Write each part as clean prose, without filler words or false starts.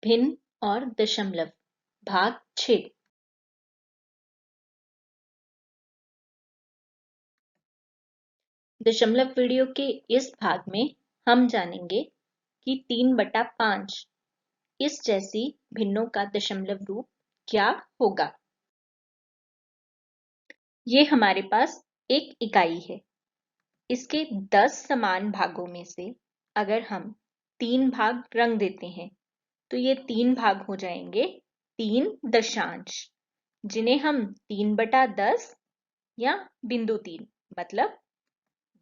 भिन्न और दशमलव भाग 6। दशमलव वीडियो के इस भाग में हम जानेंगे कि 3/5 इस जैसी भिन्नों का दशमलव रूप क्या होगा। ये हमारे पास एक इकाई है। इसके 10 समान भागों में से अगर हम 3 भाग रंग देते हैं तो ये 3 भाग हो जाएंगे 3 दशांश, जिन्हें हम 3/10 या बिंदु 3 मतलब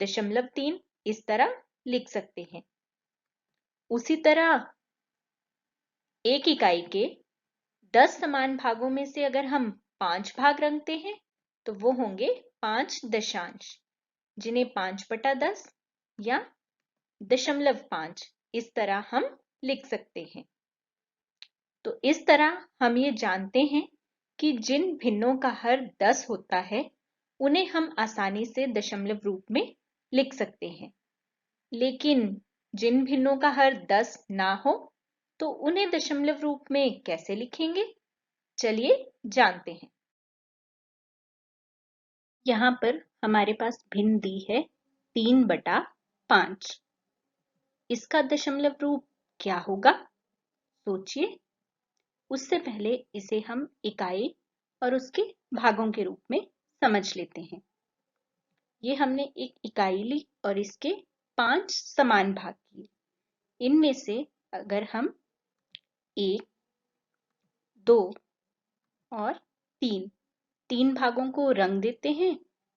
0.3 इस तरह लिख सकते हैं। उसी तरह एक इकाई के 10 समान भागों में से अगर हम 5 भाग रंगते हैं तो वो होंगे 5 दशांश, जिन्हें 5/10 या 0.5 इस तरह हम लिख सकते हैं। तो इस तरह हम ये जानते हैं कि जिन भिन्नों का हर 10 होता है उन्हें हम आसानी से दशमलव रूप में लिख सकते हैं, लेकिन जिन भिन्नों का हर 10 ना हो तो उन्हें दशमलव रूप में कैसे लिखेंगे, चलिए जानते हैं। यहाँ पर हमारे पास भिन्न दी है 3/5। इसका दशमलव रूप क्या होगा, सोचिए। उससे पहले इसे हम इकाई और उसके भागों के रूप में समझ लेते हैं। ये हमने एक इकाई ली और इसके 5 समान भाग किए। इनमें से अगर हम 1, 2 और 3 भागों को रंग देते हैं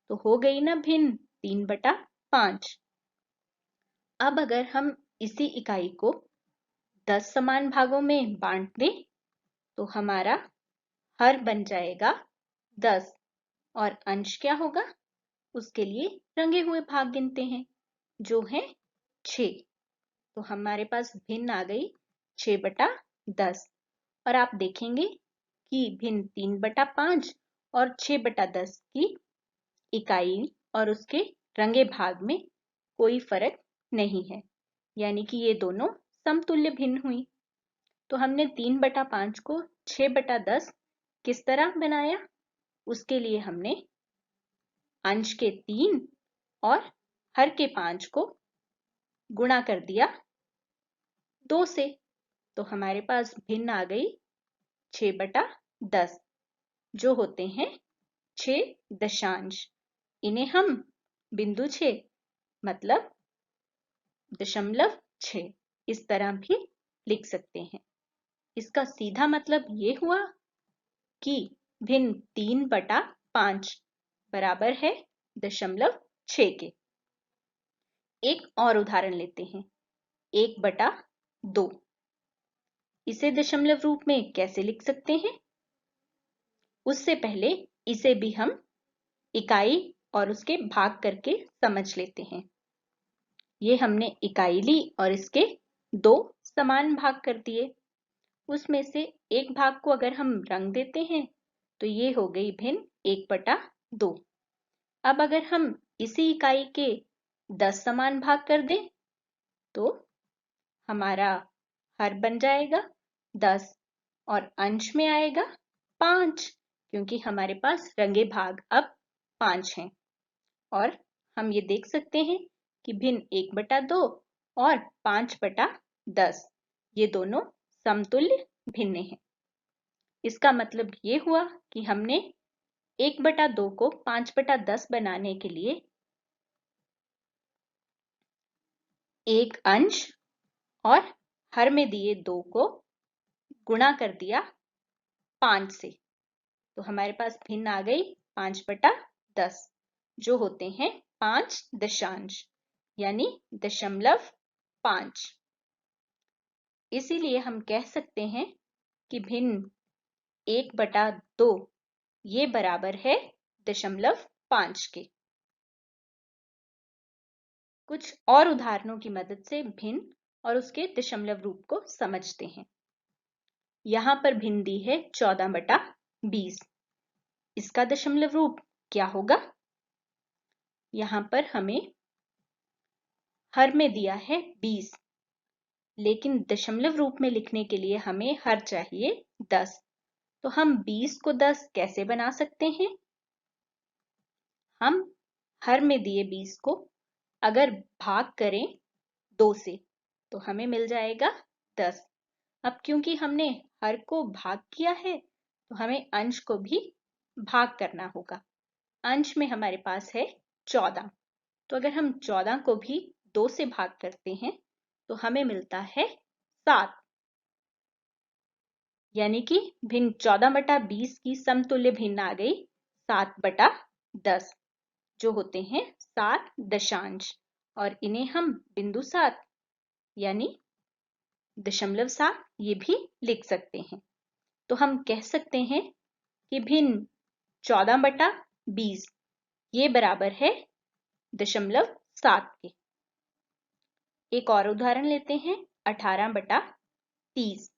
तो हो गई ना भिन्न 3/5। अब अगर हम इसी इकाई को 10 समान भागों में बांट दें तो हमारा हर बन जाएगा 10 और अंश क्या होगा, उसके लिए रंगे हुए भाग गिनते हैं जो है 6। तो हमारे पास भिन्न आ गई 6/10 और आप देखेंगे कि भिन्न 3/5 और 6/10 की इकाई और उसके रंगे भाग में कोई फर्क नहीं है, यानी कि ये दोनों समतुल्य भिन्न हुई। तो हमने 3/5 को 6/10 किस तरह बनाया, उसके लिए हमने अंश के 3 और हर के 5 को गुणा कर दिया 2 से। तो हमारे पास भिन्न आ गई 6/10 जो होते हैं 6 दशांश। इन्हें हम बिंदु 6 मतलब 0.6 इस तरह भी लिख सकते हैं। इसका सीधा मतलब ये हुआ कि भिन्न 3/5 बराबर है 0.6 के। एक और उदाहरण लेते हैं, 1/2। इसे दशमलव रूप में कैसे लिख सकते हैं, उससे पहले इसे भी हम इकाई और उसके भाग करके समझ लेते हैं। ये हमने इकाई ली और इसके 2 समान भाग कर दिए। उसमें से एक भाग को अगर हम रंग देते हैं तो ये हो गई भिन्न 1/2। अब अगर हम इसी इकाई के 10 समान भाग कर दें तो हमारा हर बन जाएगा 10 और अंश में आएगा 5, क्योंकि हमारे पास रंगे भाग अब 5 हैं। और हम ये देख सकते हैं कि भिन्न 1/2 और 5/10 ये दोनों समतुल्य भिन्न हैं। इसका मतलब ये हुआ कि हमने 1/2 को 5/10 बनाने के लिए एक अंश और हर में दिए 2 को गुणा कर दिया 5 से। तो हमारे पास भिन्न आ गई 5/10 जो होते हैं 5 दशांश, यानी 0.5। इसीलिए हम कह सकते हैं कि भिन्न 1/2 ये बराबर है 0.5 के। कुछ और उदाहरणों की मदद से भिन्न और उसके दशमलव रूप को समझते हैं। यहाँ पर भिन्न दी है 14/20। इसका दशमलव रूप क्या होगा, यहाँ पर हमें हर में दिया है 20, लेकिन दशमलव रूप में लिखने के लिए हमें हर चाहिए 10। तो हम 20 को 10 कैसे बना सकते हैं? हम हर में दिए 20 को अगर भाग करें 2 से तो हमें मिल जाएगा 10। अब क्योंकि हमने हर को भाग किया है तो हमें अंश को भी भाग करना होगा। अंश में हमारे पास है 14। तो अगर हम 14 को भी 2 से भाग करते हैं तो हमें मिलता है 7। यानी कि भिन्न 14/20 की समतुल्य भिन्न आ गई 7/10, जो होते हैं 7 दशांश, और इन्हें हम बिंदु 7 यानी दशमलव 7 ये भी लिख सकते हैं। तो हम कह सकते हैं कि भिन्न 14/20 ये बराबर है दशमलव 7 के। एक और उदाहरण लेते हैं 18/30।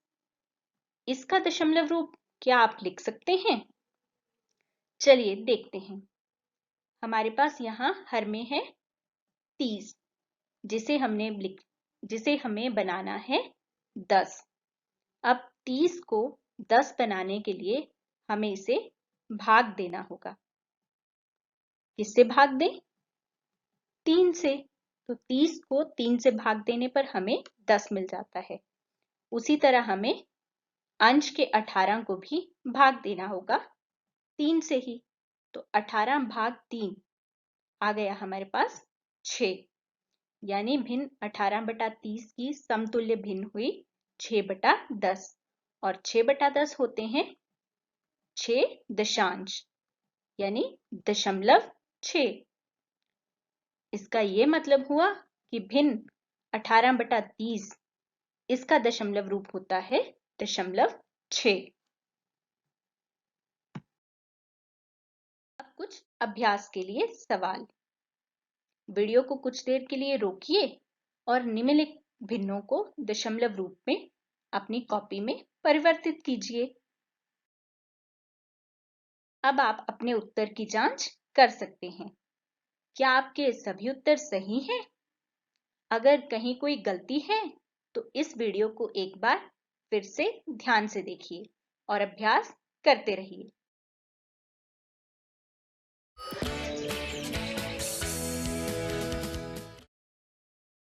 इसका दशमलव रूप क्या आप लिख सकते हैं? चलिए देखते हैं। हमारे पास यहाँ हर में है 30, जिसे हमें बनाना है 10। अब 30 को 10 बनाने के लिए हमें इसे भाग देना होगा। किससे भाग दें? 3 से। तो 30 को 3 से भाग देने पर हमें 10 मिल जाता है। उसी तरह हमें अंश के 18 को भी भाग देना होगा 3 से ही। तो 18 भाग 3 आ गया हमारे पास 6। यानी भिन्न 18/30 की समतुल्य भिन्न हुई 6/10, और 6/10 होते हैं 6 दशांश यानी दशमलव 6। इसका ये मतलब हुआ कि भिन्न 18/30 इसका दशमलव रूप होता है दशमलव 6। अब कुछ अभ्यास के लिए सवाल। वीडियो को कुछ देर के लिए रोकिए और निम्नलिखित भिन्नों को दशमलव रूप में अपनी कॉपी में परिवर्तित कीजिए। अब आप अपने उत्तर की जांच कर सकते हैं। क्या आपके सभी उत्तर सही हैं? अगर कहीं कोई गलती है तो इस वीडियो को एक बार फिर से ध्यान से देखिए और अभ्यास करते रहिए।